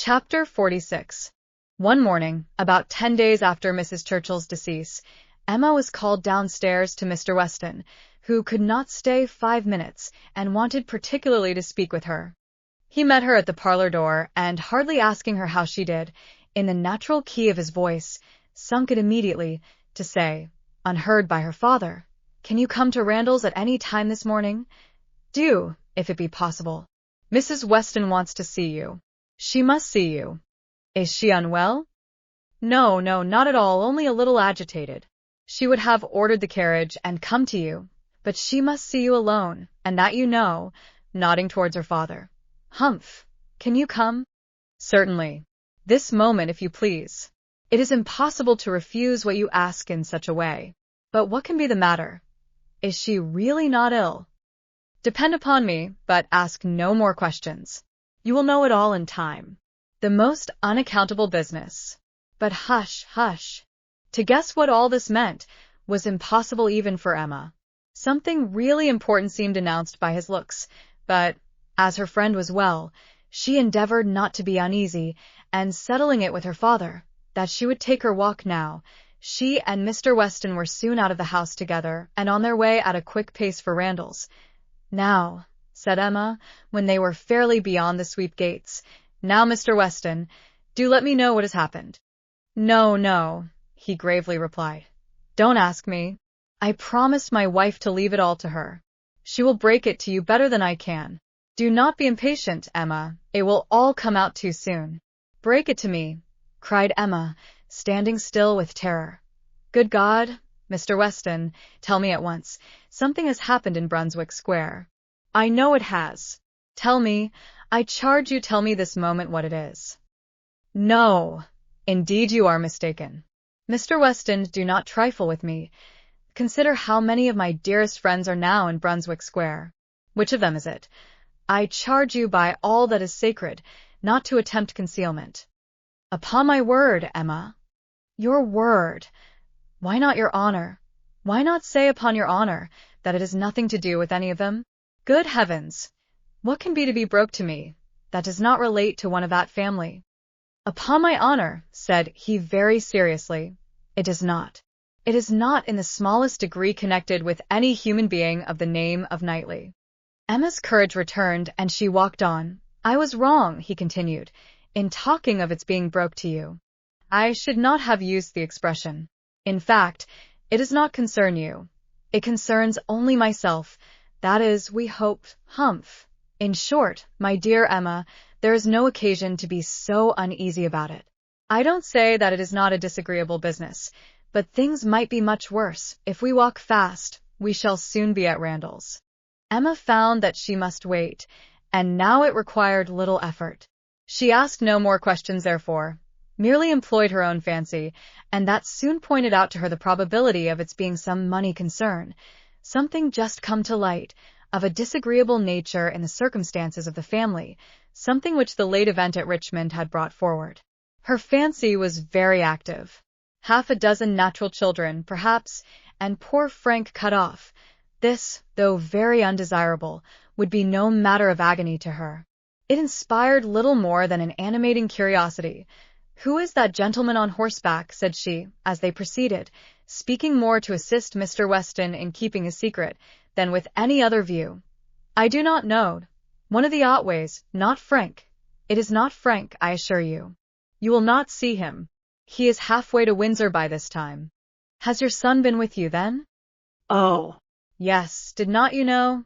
Chapter 46. One morning, about 10 days after Mrs. Churchill's decease, Emma was called downstairs to Mr. Weston, who could not stay 5 minutes and wanted particularly to speak with her. He met her at the parlor door, and hardly asking her how she did, in the natural key of his voice, sunk it immediately, to say, unheard by her father, "Can you come to Randalls at any time this morning? Do, if it be possible. Mrs. Weston wants to see you. She must see you. Is she unwell?" "No, not at all, only a little agitated. She would have ordered the carriage and come to you, but she must see you alone, and that you know," nodding towards her father. "Humph! Can you come?" "Certainly. This moment, if you please. It is impossible to refuse what you ask in such a way. But what can be the matter? Is she really not ill?" "Depend upon me, but ask no more questions. You will know it all in time. The most unaccountable business." But hush, hush. To guess what all this meant was impossible even for Emma. Something really important seemed announced by his looks, but, as her friend was well, she endeavored not to be uneasy, and settling it with her father, that she would take her walk now, she and Mr. Weston were soon out of the house together, and on their way at a quick pace for Randalls. "Now," said Emma, when they were fairly beyond the sweep gates, "now, Mr. Weston, do let me know what has happened." No, he gravely replied. "Don't ask me. I promised my wife to leave it all to her. She will break it to you better than I can. Do not be impatient, Emma. It will all come out too soon." "Break it to me," cried Emma, standing still with terror. "Good God, Mr. Weston, tell me at once. Something has happened in Brunswick Square." "I know it has. Tell me, I charge you, tell me this moment what it is." "No, indeed you are mistaken. Mr. Weston, do not trifle with me. Consider how many of my dearest friends are now in Brunswick Square. Which of them is it? I charge you by all that is sacred, not to attempt concealment." "Upon my word, Emma." "Your word. Why not your honor? Why not say upon your honor that it has nothing to do with any of them? Good heavens! What can be to be broke to me, that does not relate to one of that family?" "Upon my honor," said he very seriously, "it does not. It is not in the smallest degree connected with any human being of the name of Knightley." Emma's courage returned, and she walked on. "I was wrong," he continued, "in talking of its being broke to you. I should not have used the expression. In fact, it does not concern you. It concerns only myself. That is, we hope, humph. In short, my dear Emma, there is no occasion to be so uneasy about it. I don't say that it is not a disagreeable business, but things might be much worse. If we walk fast, we shall soon be at Randalls." Emma found that she must wait, and now it required little effort. She asked no more questions therefore, merely employed her own fancy, and that soon pointed out to her the probability of its being some money concern, something just come to light, of a disagreeable nature in the circumstances of the family, something which the late event at Richmond had brought forward. Her fancy was very active. 6 natural children, perhaps, and poor Frank cut off. This, though very undesirable, would be no matter of agony to her. It inspired little more than an animating curiosity. "Who is that gentleman on horseback?" said she, as they proceeded, speaking more to assist Mr. Weston in keeping his secret than with any other view. "I do not know. One of the Otways, not Frank. It is not Frank, I assure you. You will not see him. He is halfway to Windsor by this time." "Has your son been with you, then?" "Oh, "Yes, did not you know?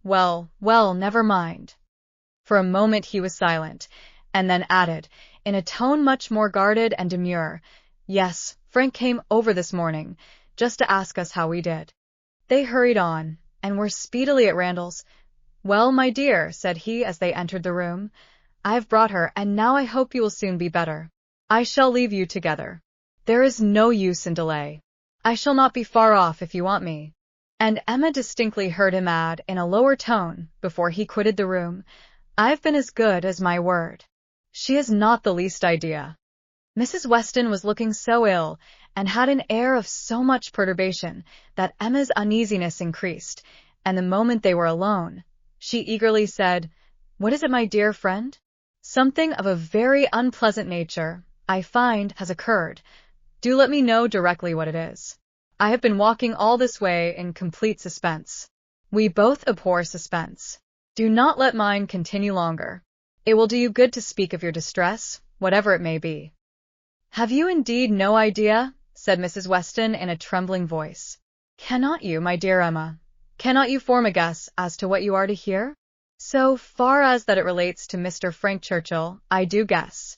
Well, never mind." For a moment he was silent, and then added, in a tone much more guarded and demure, "Yes, Frank came over this morning, just to ask us how we did." They hurried on, and were speedily at Randalls. "Well, my dear," said he as they entered the room, "I have brought her, and now I hope you will soon be better. I shall leave you together. There is no use in delay. I shall not be far off if you want me." And Emma distinctly heard him add, in a lower tone, before he quitted the room, "I've been as good as my word. She has not the least idea." Mrs. Weston was looking so ill, and had an air of so much perturbation, that Emma's uneasiness increased, and the moment they were alone, she eagerly said, "What is it, my dear friend?" Something of a very unpleasant nature, I find, has occurred. Do let me know directly what it is. I have been walking all this way in complete suspense. We both abhor suspense. Do not let mine continue longer. It will do you good to speak of your distress, whatever it may be. Have you indeed no idea? Said Mrs. Weston in a trembling voice. Cannot you, my dear Emma? Cannot you form a guess as to what you are to hear? So far as that it relates to Mr. Frank Churchill, I do guess.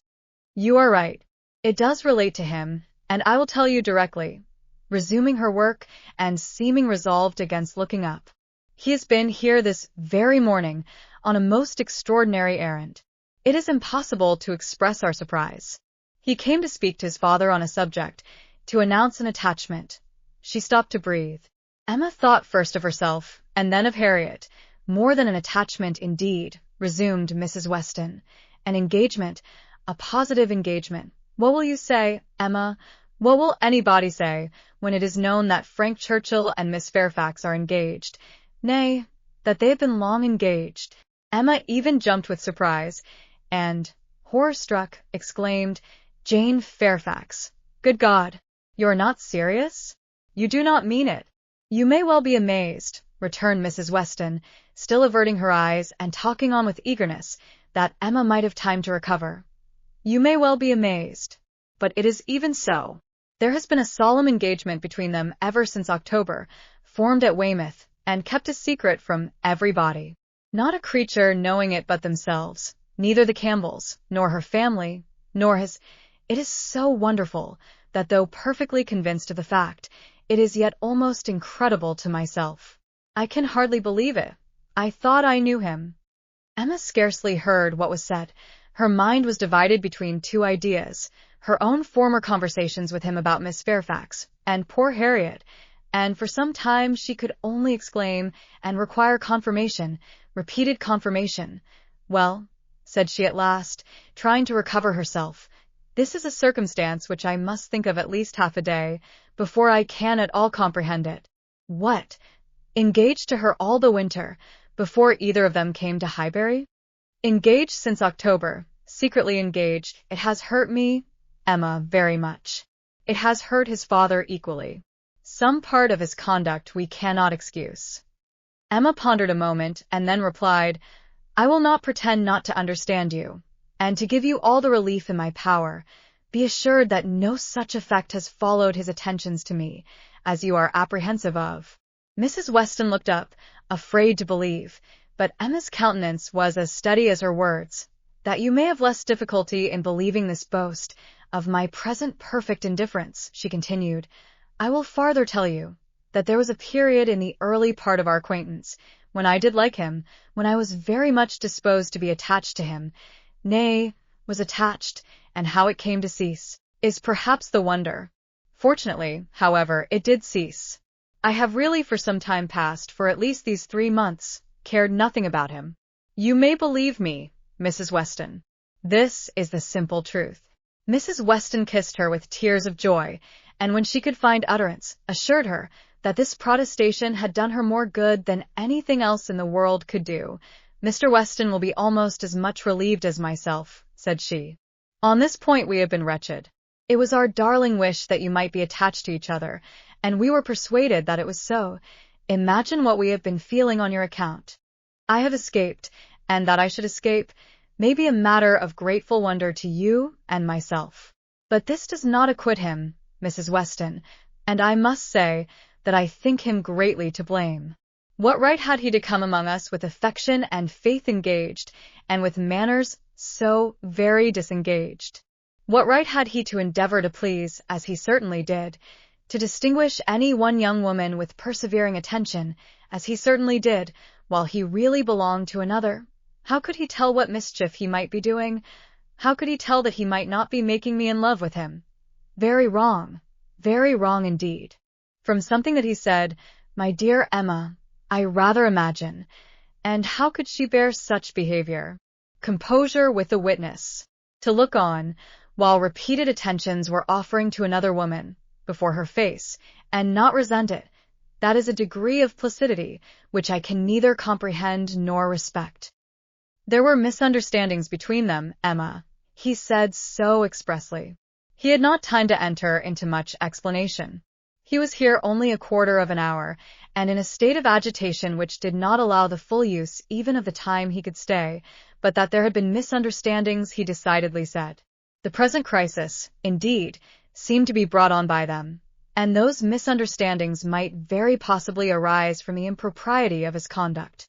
You are right. It does relate to him, and I will tell you directly. Resuming her work, and seeming resolved against looking up. He has been here this very morning, on a most extraordinary errand. It is impossible to express our surprise. He came to speak to his father on a subject, to announce an attachment. She stopped to breathe. Emma thought first of herself, and then of Harriet. More than an attachment, indeed, resumed Mrs. Weston. An engagement, a positive engagement. What will you say, Emma? What will anybody say, when it is known that Frank Churchill and Miss Fairfax are engaged? Nay, that they have been long engaged. Emma even jumped with surprise, and, horror-struck, exclaimed, Jane Fairfax. Good God! You are not serious? You do not mean it? You may well be amazed, returned Mrs. Weston, still averting her eyes and talking on with eagerness, that Emma might have time to recover. You may well be amazed. But it is even so. There has been a solemn engagement between them ever since October, formed at Weymouth, and kept a secret from everybody. Not a creature knowing it but themselves, neither the Campbells, nor her family, nor his. It is so wonderful, that though perfectly convinced of the fact, it is yet almost incredible to myself. I can hardly believe it. I thought I knew him. Emma scarcely heard what was said. Her mind was divided between two ideas, her own former conversations with him about Miss Fairfax, and poor Harriet, and for some time she could only exclaim and require confirmation, repeated confirmation. Well, said she at last, trying to recover herself, this is a circumstance which I must think of at least half a day, before I can at all comprehend it. What? Engaged to her all the winter, before either of them came to Highbury? Engaged since October, secretly engaged. It has hurt me, Emma, very much. It has hurt his father equally. Some part of his conduct we cannot excuse. Emma pondered a moment, and then replied, I will not pretend not to understand you, and to give you all the relief in my power. Be assured that no such effect has followed his attentions to me, as you are apprehensive of. Mrs. Weston looked up, afraid to believe, but Emma's countenance was as steady as her words. That you may have less difficulty in believing this boast of my present perfect indifference, she continued, I will farther tell you, that there was a period in the early part of our acquaintance, when I did like him, when I was very much disposed to be attached to him, nay, was attached, and how it came to cease, is perhaps the wonder. Fortunately, however, it did cease. I have really for some time past, for at least these 3 months, cared nothing about him. You may believe me, Mrs. Weston. This is the simple truth. Mrs. Weston kissed her with tears of joy, and when she could find utterance, assured her that this protestation had done her more good than anything else in the world could do. Mr. Weston will be almost as much relieved as myself, said she. On this point we have been wretched. It was our darling wish that you might be attached to each other, and we were persuaded that it was so. Imagine what we have been feeling on your account. I have escaped, and that I should escape may be a matter of grateful wonder to you and myself. But this does not acquit him, Mrs. Weston, and I must say that I think him greatly to blame. What right had he to come among us with affection and faith engaged, and with manners so very disengaged? What right had he to endeavor to please, as he certainly did, to distinguish any one young woman with persevering attention, as he certainly did, while he really belonged to another? How could he tell what mischief he might be doing? How could he tell that he might not be making me in love with him? Very wrong indeed. From something that he said, my dear Emma, I rather imagine. And how could she bear such behavior? Composure with a witness. To look on, while repeated attentions were offering to another woman, before her face, and not resent it, that is a degree of placidity which I can neither comprehend nor respect. There were misunderstandings between them, Emma, he said so expressly. He had not time to enter into much explanation. He was here only a quarter of an hour, and in a state of agitation which did not allow the full use even of the time he could stay, but that there had been misunderstandings, he decidedly said. The present crisis, indeed, seemed to be brought on by them, and those misunderstandings might very possibly arise from the impropriety of his conduct.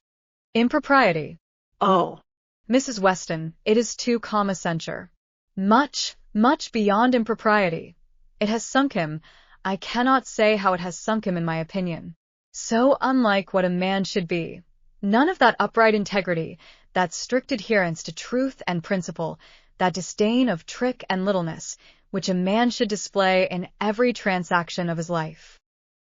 Impropriety? Oh, Mrs. Weston, it is too calm a censure. Much, much beyond impropriety. It has sunk him. I cannot say how it has sunk him in my opinion. So unlike what a man should be. None of that upright integrity, that strict adherence to truth and principle, that disdain of trick and littleness, which a man should display in every transaction of his life.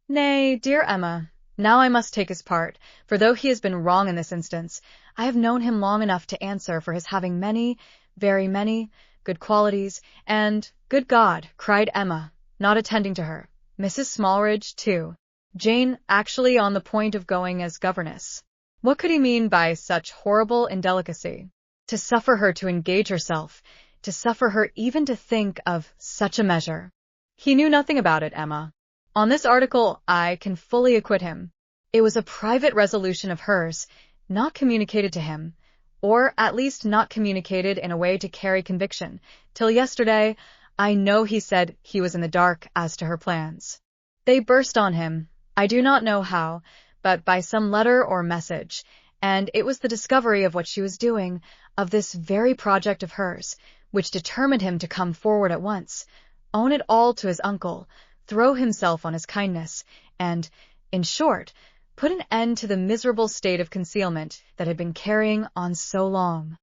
Nay, dear Emma, now I must take his part, for though he has been wrong in this instance, I have known him long enough to answer for his having many, very many, good qualities, and, good God, cried Emma, not attending to her, Mrs. Smallridge, too. Jane, actually on the point of going as governess. What could he mean by such horrible indelicacy? To suffer her to engage herself, to suffer her even to think of such a measure. He knew nothing about it, Emma. On this article I can fully acquit him. It was a private resolution of hers, not communicated to him, or at least not communicated in a way to carry conviction. Till yesterday, I know he said he was in the dark as to her plans. They burst on him, I do not know how, but by some letter or message, and it was the discovery of what she was doing, of this very project of hers, which determined him to come forward at once, own it all to his uncle, throw himself on his kindness, and, in short, put an end to the miserable state of concealment that had been carrying on so long.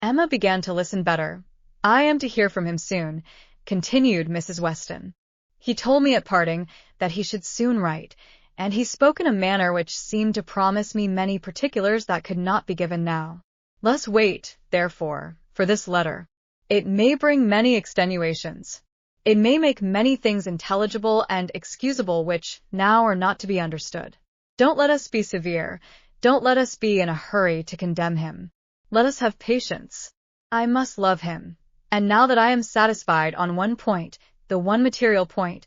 Emma began to listen better. I am to hear from him soon, continued Mrs. Weston. He told me at parting that he should soon write, and he spoke in a manner which seemed to promise me many particulars that could not be given now. Let us wait, therefore, for this letter. It may bring many extenuations. It may make many things intelligible and excusable which now are not to be understood. Don't let us be severe. Don't let us be in a hurry to condemn him. Let us have patience. I must love him. And now that I am satisfied on one point, the one material point,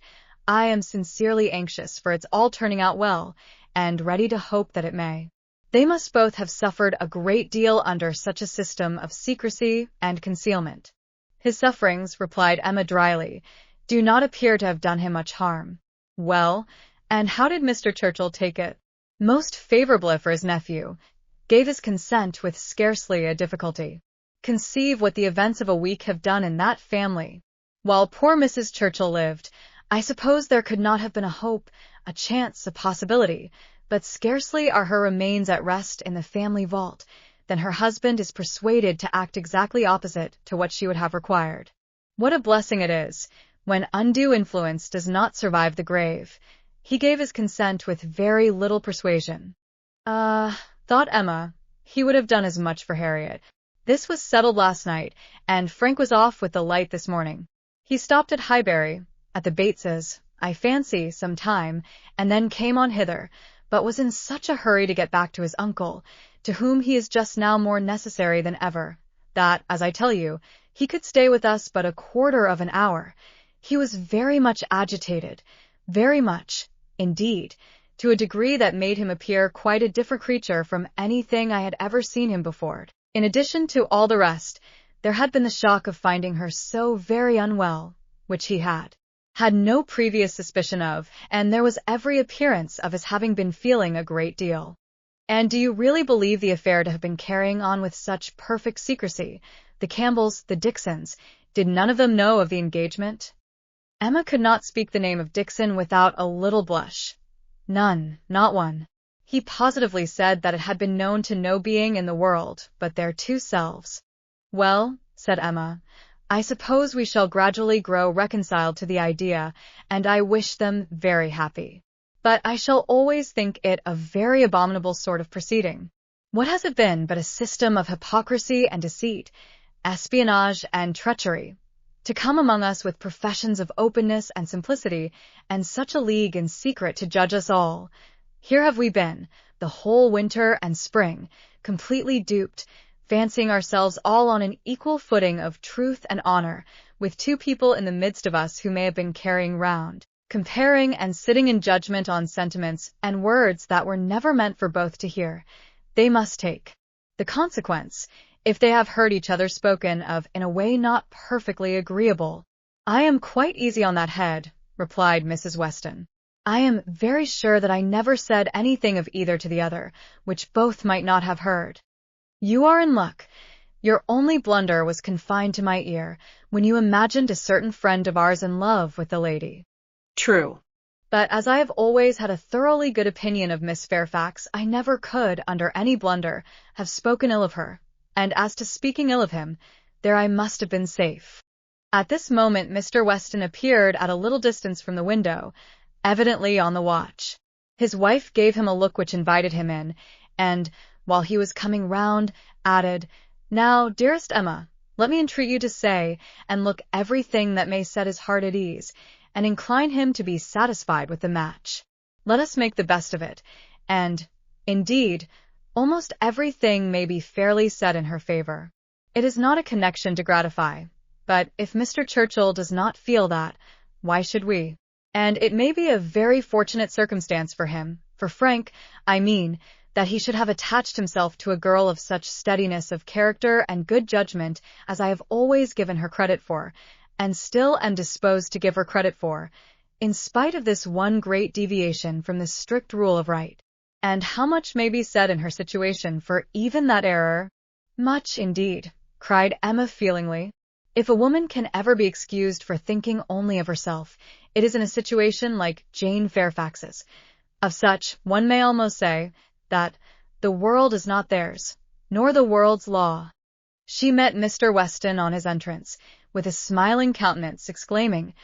I am sincerely anxious for its all turning out well, and ready to hope that it may. They must both have suffered a great deal under such a system of secrecy and concealment. His sufferings, replied Emma dryly, do not appear to have done him much harm. Well, and how did Mr. Churchill take it? Most favorably for his nephew. Gave his consent with scarcely a difficulty. Conceive what the events of a week have done in that family. While poor Mrs. Churchill lived, I suppose there could not have been a hope, a chance, a possibility, but scarcely are her remains at rest in the family vault, than her husband is persuaded to act exactly opposite to what she would have required. What a blessing it is, when undue influence does not survive the grave. He gave his consent with very little persuasion. Thought Emma, he would have done as much for Harriet. This was settled last night, and Frank was off with the light this morning. He stopped at Highbury, at the Bateses, I fancy, some time, and then came on hither, but was in such a hurry to get back to his uncle, to whom he is just now more necessary than ever, that, as I tell you, he could stay with us but a quarter of an hour. He was very much agitated, very much, indeed, to a degree that made him appear quite a different creature from anything I had ever seen him before. In addition to all the rest, there had been the shock of finding her so very unwell, which he had no previous suspicion of, and there was every appearance of his having been feeling a great deal. And do you really believe the affair to have been carrying on with such perfect secrecy? The Campbells, the Dixons, did none of them know of the engagement? Emma could not speak the name of Dixon without a little blush. None, not one. He positively said that it had been known to no being in the world but their two selves. Well, said Emma, I suppose we shall gradually grow reconciled to the idea, and I wish them very happy. But I shall always think it a very abominable sort of proceeding. What has it been but a system of hypocrisy and deceit, espionage and treachery, to come among us with professions of openness and simplicity, and such a league in secret to judge us all? Here have we been, the whole winter and spring, completely duped, fancying ourselves all on an equal footing of truth and honor, with two people in the midst of us who may have been carrying round, comparing and sitting in judgment on sentiments and words that were never meant for both to hear. They must take the consequence, if they have heard each other spoken of in a way not perfectly agreeable. I am quite easy on that head, replied Mrs. Weston. I am very sure that I never said anything of either to the other, which both might not have heard. You are in luck. Your only blunder was confined to my ear, when you imagined a certain friend of ours in love with the lady. True. But as I have always had a thoroughly good opinion of Miss Fairfax, I never could, under any blunder, have spoken ill of her, and as to speaking ill of him, there I must have been safe. At this moment Mr. Weston appeared at a little distance from the window, evidently on the watch. His wife gave him a look which invited him in, and, while he was coming round, added, "Now, dearest Emma, let me entreat you to say and look everything that may set his heart at ease, and incline him to be satisfied with the match. Let us make the best of it, and, indeed, almost everything may be fairly said in her favor. It is not a connection to gratify, but if Mr. Churchill does not feel that, why should we? And it may be a very fortunate circumstance for him, for Frank, I mean, that he should have attached himself to a girl of such steadiness of character and good judgment as I have always given her credit for, and still am disposed to give her credit for, in spite of this one great deviation from the strict rule of right. And how much may be said in her situation for even that error?" "Much, indeed," cried Emma feelingly. "If a woman can ever be excused for thinking only of herself, it is in a situation like Jane Fairfax's. Of such, one may almost say that the world is not theirs, nor the world's law." She met Mr. Weston on his entrance, with a smiling countenance, exclaiming,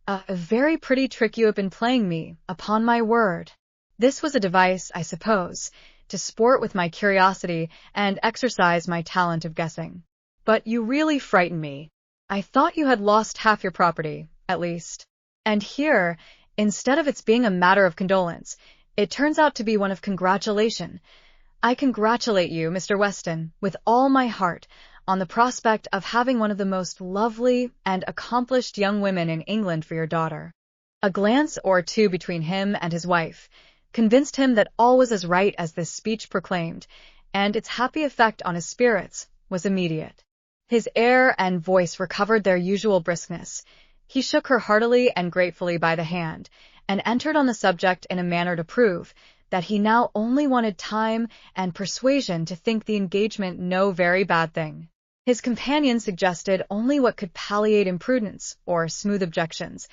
"A very pretty trick you have been playing me, upon my word." This was a device, I suppose, to sport with my curiosity and exercise my talent of guessing. "But you really frighten me. I thought you had lost half your property, at least. And here, instead of its being a matter of condolence, it turns out to be one of congratulation. I congratulate you, Mr. Weston, with all my heart, on the prospect of having one of the most lovely and accomplished young women in England for your daughter." A glance or two between him and his wife convinced him that all was as right as this speech proclaimed, and its happy effect on his spirits was immediate. His air and voice recovered their usual briskness. He shook her heartily and gratefully by the hand, and entered on the subject in a manner to prove that he now only wanted time and persuasion to think the engagement no very bad thing. His companion suggested only what could palliate imprudence or smooth objections,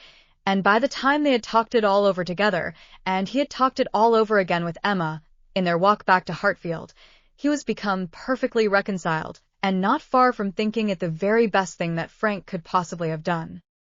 and by the time they had talked it all over together, and he had talked it all over again with Emma, in their walk back to Hartfield, he was become perfectly reconciled, and not far from thinking it the very best thing that Frank could possibly have done.